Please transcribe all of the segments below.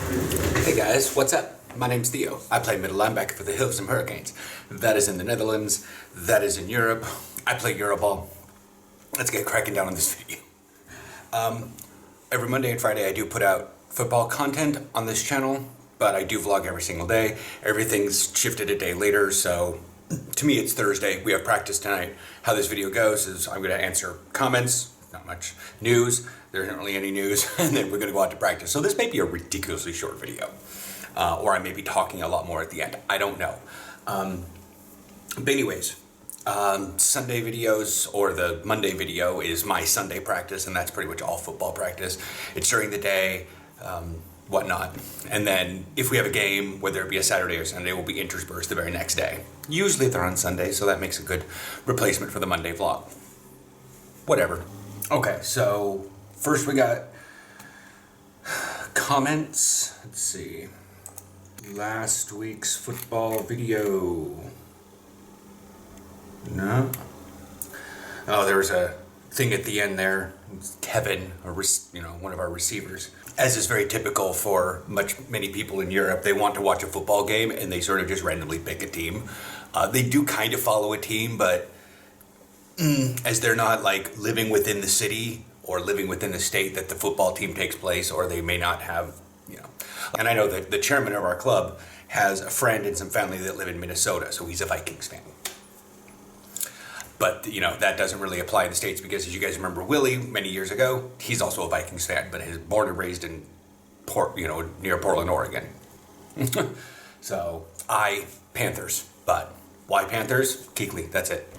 Hey guys, what's up? My name's Theo. I play middle linebacker for the Hilversum Hurricanes. That is in the Netherlands. That is in Europe. I play Euroball. Let's get cracking down on this video. Every Monday and Friday I do put out football content on this channel, but I do vlog every single day. Everything's shifted a day later, so to me it's Thursday. We have practice tonight. How this video goes is I'm going to answer comments, not much news. There isn't really any news, and then we're going to go out to practice. So this may be a ridiculously short video, or I may be talking a lot more at the end. I don't know. But anyways, Sunday videos, or the Monday video, is my Sunday practice, and that's pretty much all football practice. It's during the day, whatnot. And then if we have a game, whether it be a Saturday or Sunday, will be interspersed the very next day. Usually they're on Sunday, so that makes a good replacement for the Monday vlog. Whatever. Okay, so first we got comments. Let's see. Last week's football video. No. Oh, there was a thing at the end there. Kevin, one of our receivers. As is very typical for many people in Europe, they want to watch a football game and they sort of just randomly pick a team. They do kind of follow a team, but as they're not like living within the city or living within the state that the football team takes place, or they may not have, And I know that the chairman of our club has a friend and some family that live in Minnesota, so he's a Vikings fan. But, that doesn't really apply in the States because, as you guys remember, Willie, many years ago, he's also a Vikings fan, but he's born and raised in near Portland, Oregon. So, Panthers. But why Panthers? Kuechly, that's it.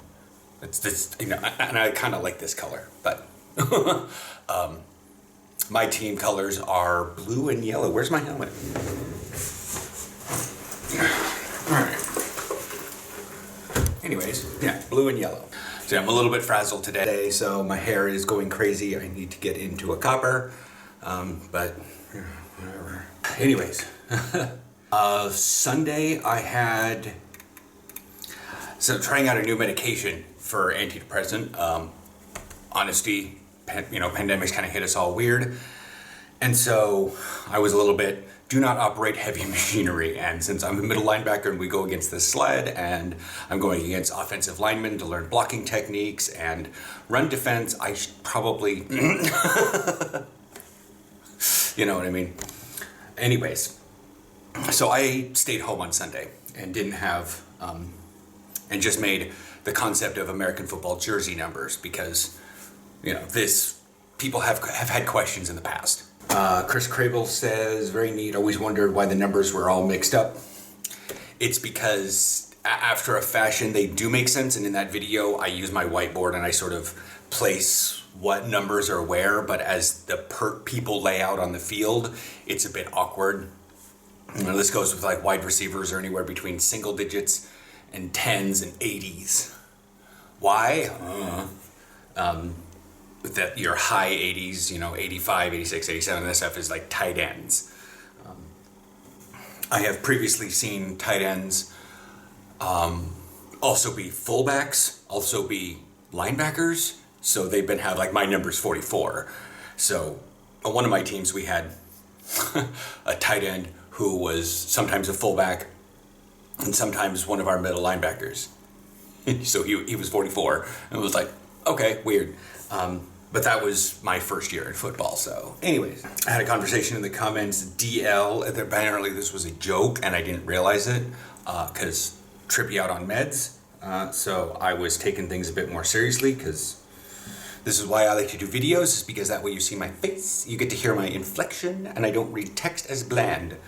It's this, and I kind of like this color, but my team colors are blue and yellow. Where's my helmet? All right. Anyways, yeah, blue and yellow. So I'm a little bit frazzled today, so my hair is going crazy. I need to get into a copper, but whatever. Anyways, Sunday I had trying out a new medication for antidepressant. Honesty, pandemics kind of hit us all weird, and so I was a little bit. Do not operate heavy machinery, and since I'm a middle linebacker and we go against this sled, and I'm going against offensive linemen to learn blocking techniques and run defense, I should probably, you know what I mean? Anyways, so I stayed home on Sunday and didn't have, and just made the concept of American football jersey numbers because, people have had questions in the past. Chris Crable says, very neat, always wondered why the numbers were all mixed up. It's because after a fashion they do make sense, and in that video I use my whiteboard and I sort of place what numbers are where, but as the people lay out on the field, it's a bit awkward. This goes with like wide receivers are anywhere between single digits and 10s and 80s. Why? That your high 80s, 85, 86, 87, this stuff is like tight ends. I have previously seen tight ends also be fullbacks, also be linebackers. So they've been have like my number's 44. So on one of my teams we had a tight end who was sometimes a fullback and sometimes one of our middle linebackers. So he was 44 and it was like, okay, weird. But that was my first year in football. So anyways, I had a conversation in the comments, DL, apparently this was a joke and I didn't realize it because trippy out on meds. So I was taking things a bit more seriously because this is why I like to do videos, is because that way you see my face, you get to hear my inflection, and I don't read text as bland.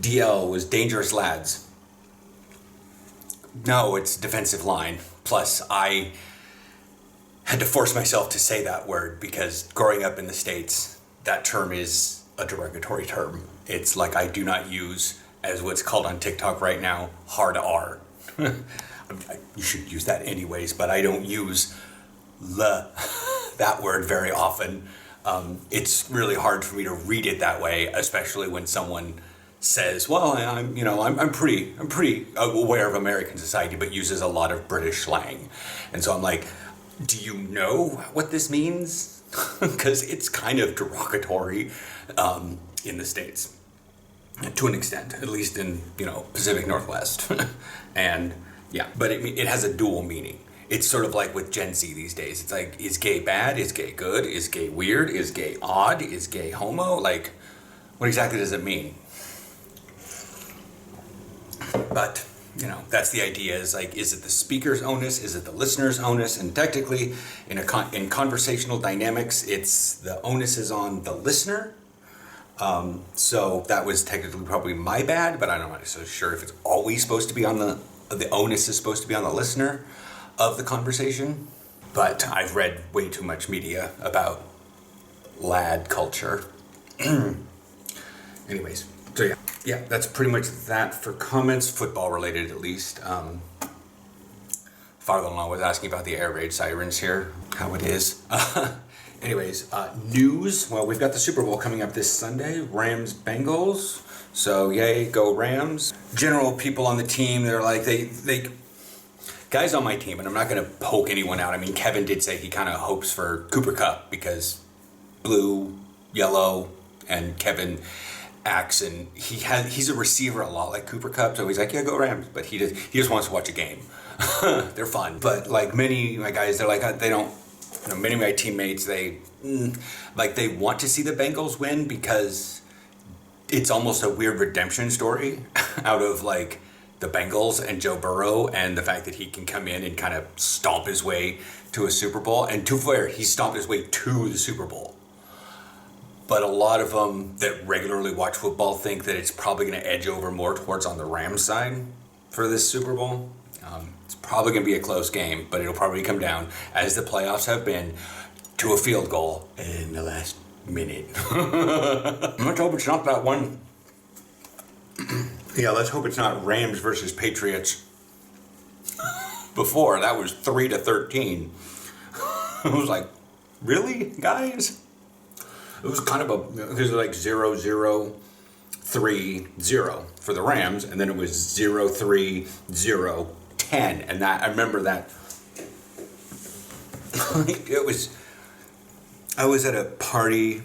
DL was dangerous lads. No, it's defensive line. Plus I had to force myself to say that word because growing up in the States, that term is a derogatory term. It's like I do not use, as what's called on TikTok right now, hard R. You should use that anyways, but I don't use that word very often. It's really hard for me to read it that way, especially when someone says, well, I'm pretty aware of American society, but uses a lot of British slang. And so I'm like, do you know what this means? Because it's kind of derogatory in the States. to an extent, at least in, Pacific Northwest. And yeah, but it has a dual meaning. It's sort of like with Gen Z these days. It's like, is gay bad? Is gay good? Is gay weird? Is gay odd? Is gay homo? Like, what exactly does it mean? But, that's the idea, is like, is it the speaker's onus? Is it the listener's onus? And technically, in conversational dynamics, it's the onus is on the listener. So that was technically probably my bad, but I'm not so sure if it's always supposed to be on the onus is supposed to be on the listener of the conversation. But I've read way too much media about lad culture. Anyways, so yeah, that's pretty much that for comments, football related at least. Father-in-law was asking about the air raid sirens here, how it is. Anyways, news. Well, we've got the Super Bowl coming up this Sunday, Rams Bengals. So yay, go Rams. General people on the team, they're like, they guys on my team, and I'm not going to poke anyone out. I mean, Kevin did say he kind of hopes for Cooper Kupp because blue, yellow, and Kevin acts, and he's a receiver a lot like Cooper Kupp, so he's like, yeah, go Rams, but he just wants to watch a game. They're fun, but like many of my guys, they're like, they don't, many of my teammates, they want to see the Bengals win because it's almost a weird redemption story out of like the Bengals and Joe Burrow, and the fact that he can come in and kind of stomp his way to a Super Bowl. And to be fair, he stomped his way to the Super Bowl. But a lot of them that regularly watch football think that it's probably going to edge over more towards on the Rams side for this Super Bowl. It's probably going to be a close game, but it'll probably come down, as the playoffs have been, to a field goal in the last minute. Let's hope it's not that one. Yeah, let's hope it's not Rams versus Patriots. Before, that was 3-13. I was like, really, guys? It was kind of it was like 0-0-3-0 for the Rams, and then it was 0-3-0-10, and that, I remember that. I was at a party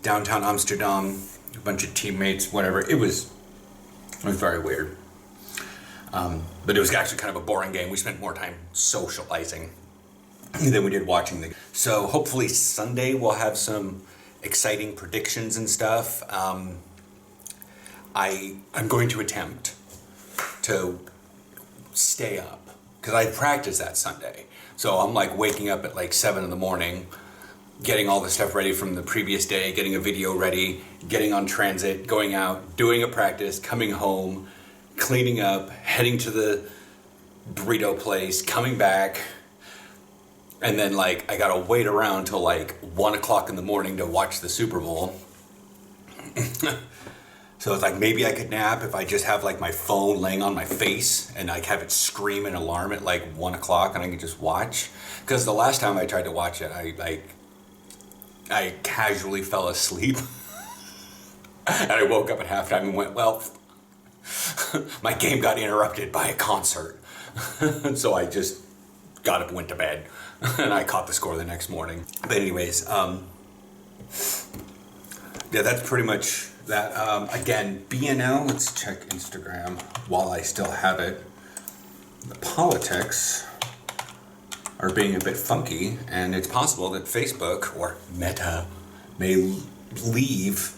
downtown Amsterdam, a bunch of teammates, whatever. It was very weird. But it was actually kind of a boring game. We spent more time socializing than we did watching the game. So hopefully Sunday we'll have some exciting predictions and stuff. I'm going to attempt to stay up because I practice that Sunday. So I'm like waking up at like 7 in the morning, getting all the stuff ready from the previous day, getting a video ready, getting on transit, going out, doing a practice, coming home, cleaning up, heading to the burrito place, coming back, and then like I gotta wait around till like 1 o'clock in the morning to watch the Super Bowl. So it's like maybe I could nap if I just have like my phone laying on my face and like have it scream an alarm at like 1 o'clock and I can just watch. Because the last time I tried to watch it, I casually fell asleep. And I woke up at halftime and went, well, my game got interrupted by a concert. So I just got up and went to bed. And I caught the score the next morning. But anyways, yeah, that's pretty much that. Again, BNL, let's check Instagram while I still have it. The politics are being a bit funky, and it's possible that Facebook or Meta may leave.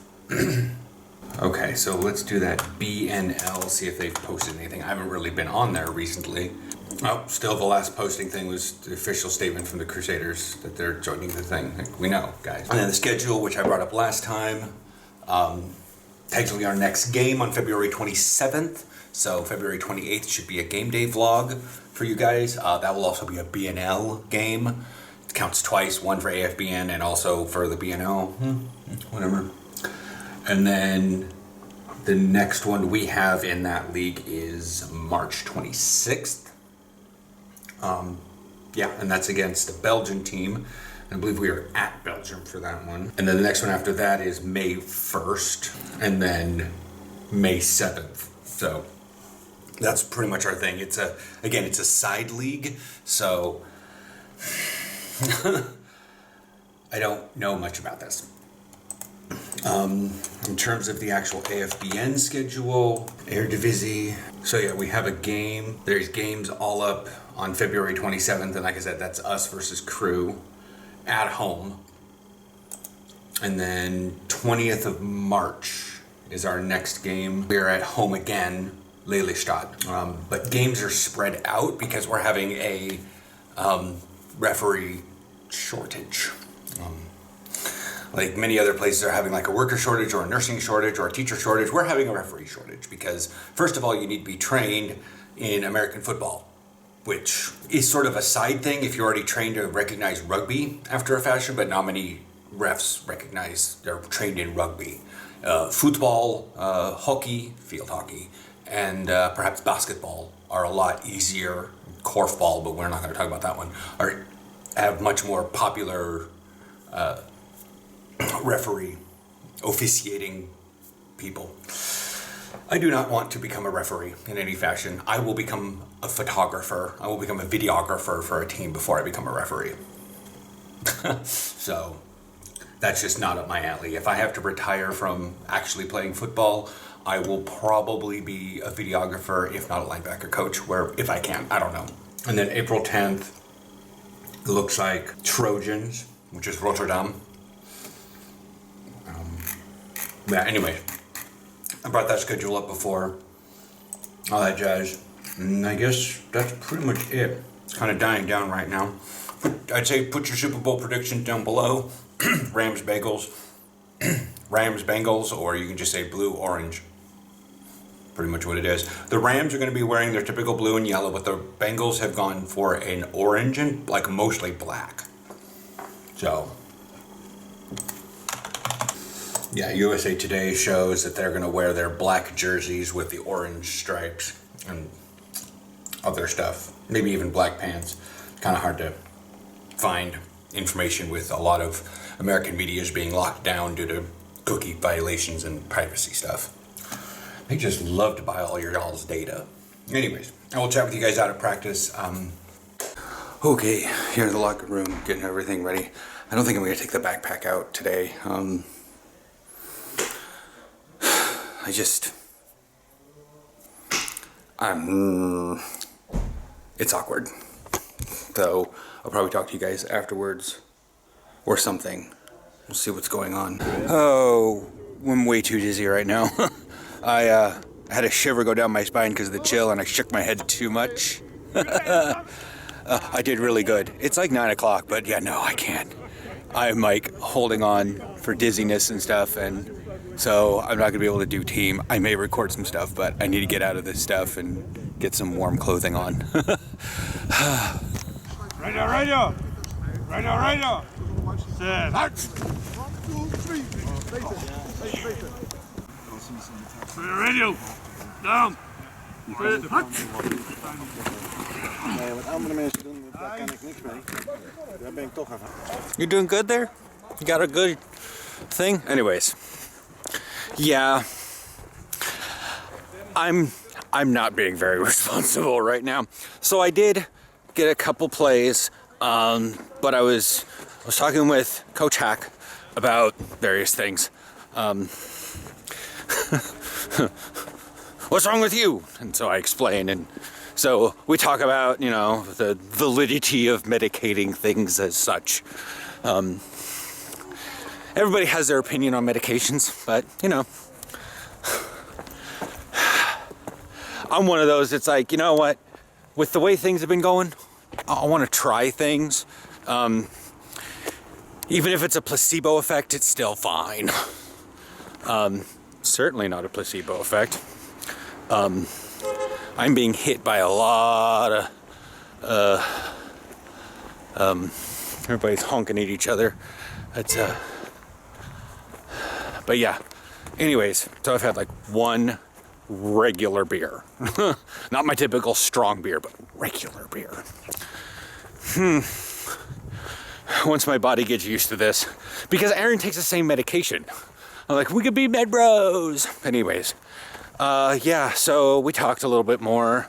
Okay, so let's do that BNL, see if they've posted anything. I haven't really been on there recently. Oh, still the last posting thing was the official statement from the Crusaders that they're joining the thing. Like, we know, guys. And then the schedule, which I brought up last time. Technically our next game on February 27th. So February 28th should be a game day vlog for you guys. That will also be a BNL game. It counts twice, one for AFBN and also for the BNL. Whatever. And then the next one we have in that league is March 26th. Yeah, and that's against the Belgian team. I believe we are at Belgium for that one. And then the next one after that is May 1st and then May 7th. So that's pretty much our thing. It's a side league. So I don't know much about this. In terms of the actual AFBN schedule, Eredivisie. So yeah, we have a game. There's games all up on February 27th, and like I said, that's us versus Crew at home. And then 20th of March is our next game. We're at home again, Lelystad. But games are spread out because we're having a referee shortage. Like many other places are having like a worker shortage or a nursing shortage or a teacher shortage, we're having a referee shortage because first of all, you need to be trained in American football, which is sort of a side thing if you're already trained to recognize rugby after a fashion, but not many refs recognize they're trained in rugby. Football, hockey, field hockey, and perhaps basketball are a lot easier. Korfball, but we're not going to talk about that one, have much more popular referee officiating people. I do not want to become a referee in any fashion. I will become a photographer. I will become a videographer for a team before I become a referee. So that's just not up my alley. If I have to retire from actually playing football, I will probably be a videographer, if not a linebacker coach, if I can, I don't know. And then April 10th, it looks like Trojans, which is Rotterdam. Yeah, anyway, I brought that schedule up before, all that jazz, and I guess that's pretty much it. It's kind of dying down right now. I'd say put your Super Bowl predictions down below. Rams, Bengals, or you can just say blue, orange. Pretty much what it is. The Rams are going to be wearing their typical blue and yellow, but the Bengals have gone for an orange and like mostly black. So yeah, USA Today shows that they're going to wear their black jerseys with the orange stripes and other stuff. Maybe even black pants. Kind of hard to find information with a lot of American medias being locked down due to cookie violations and privacy stuff. They just love to buy all your y'all's data. Anyways, I will chat with you guys out at practice. Okay, here in the locker room, getting everything ready. I don't think I'm going to take the backpack out today. It's awkward. So I'll probably talk to you guys afterwards or something. We'll see what's going on. Oh, I'm way too dizzy right now. I had a shiver go down my spine because of the chill, and I shook my head too much. I did really good. It's like 9 o'clock, but yeah, no, I can't. I'm like holding on for dizziness and stuff, and so I'm not gonna be able to do team. I may record some stuff, but I need to get out of this stuff and get some warm clothing on. Radio. Set. Radio. Down. Nee, wat andere mensen doen, daar kan ik niks mee. Daar ben ik toch even. You doing good there? You got a good thing? Anyways. Yeah. I'm not being very responsible right now. So I did get a couple plays, but I was talking with Coach Hack about various things. What's wrong with you? And so I explain, and so we talk about, you know, the validity of medicating things as such. Everybody has their opinion on medications, but, you know, I'm one of those, it's like, you know what, with the way things have been going, I want to try things. Even if it's a placebo effect, it's still fine. Certainly not a placebo effect. I'm being hit by a lot of, everybody's honking at each other. It's, but yeah, anyways, so I've had like one regular beer. Not my typical strong beer, but regular beer. Once my body gets used to this, because Aaron takes the same medication. I'm like, we could be med bros. Anyways, yeah, so we talked a little bit more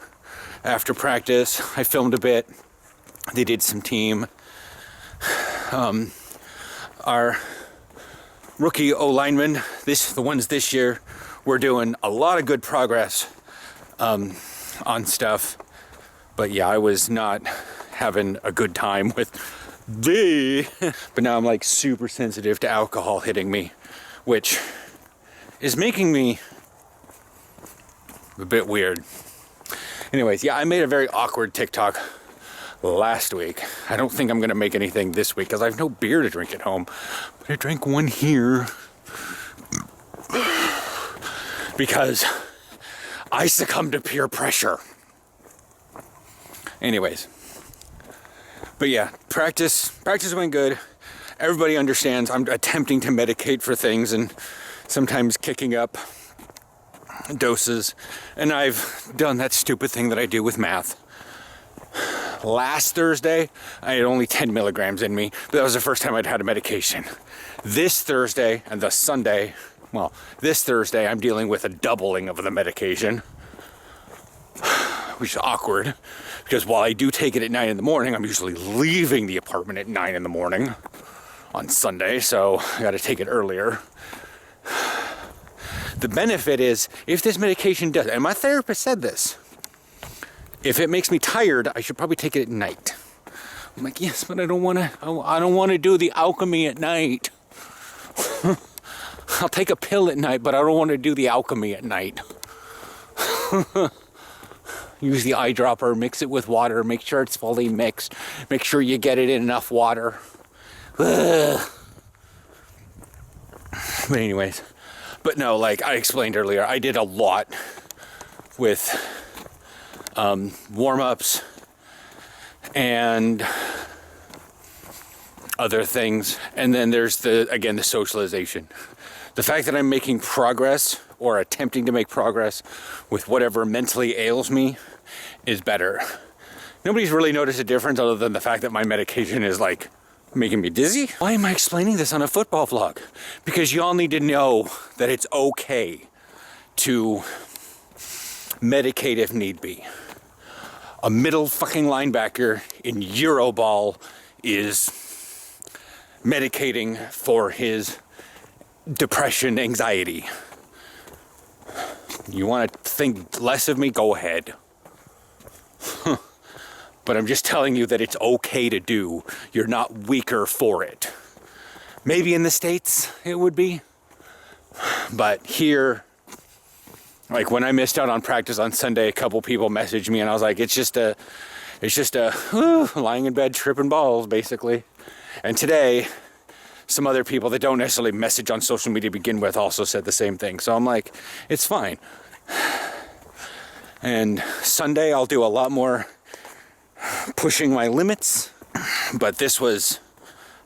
after practice. I filmed a bit. They did some team. Our rookie O-linemen, the ones this year, we're doing a lot of good progress on stuff. But yeah, I was not having a good time with but now I'm like super sensitive to alcohol hitting me, which is making me a bit weird. Anyways, yeah, I made a very awkward TikTok last week. I don't think I'm gonna make anything this week because I have no beer to drink at home. But I drank one here because I succumbed to peer pressure. Anyways. But yeah, practice went good. Everybody understands I'm attempting to medicate for things and sometimes kicking up doses. And I've done that stupid thing that I do with math. Last Thursday, I had only 10 milligrams in me, but that was the first time I'd had a medication. This Thursday and the Sunday, well, this Thursday, I'm dealing with a doubling of the medication, which is awkward. Because while I do take it at 9 in the morning, I'm usually leaving the apartment at 9 in the morning on Sunday, so I gotta take it earlier. The benefit is, if this medication does, and my therapist said this, if it makes me tired, I should probably take it at night. I'm like, yes, but I don't wanna do the alchemy at night. I'll take a pill at night, but I don't wanna do the alchemy at night. Use the eyedropper, mix it with water, make sure it's fully mixed, make sure you get it in enough water. Ugh. But anyways, but no, like I explained earlier, I did a lot with warm-ups and other things. And then there's the socialization. The fact that I'm making progress or attempting to make progress with whatever mentally ails me is better. Nobody's really noticed a difference other than the fact that my medication is like making me dizzy. Why am I explaining this on a football vlog? Because y'all need to know that it's okay to medicate if need be. A middle fucking linebacker in Euroball is medicating for his depression, anxiety. You want to think less of me? Go ahead. But I'm just telling you that it's okay to do. You're not weaker for it. Maybe in the States it would be. But here, like when I missed out on practice on Sunday, a couple people messaged me and I was like, it's just a lying in bed tripping balls, basically. And today, some other people that don't necessarily message on social media to begin with also said the same thing. So I'm like, it's fine. And Sunday I'll do a lot more pushing my limits. But this was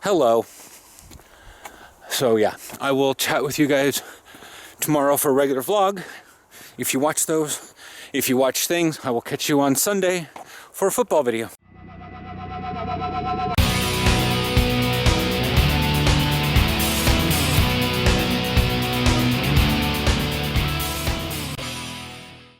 hello. So yeah, I will chat with you guys tomorrow for a regular vlog. If you watch those, if you watch things, I will catch you on Sunday for a football video.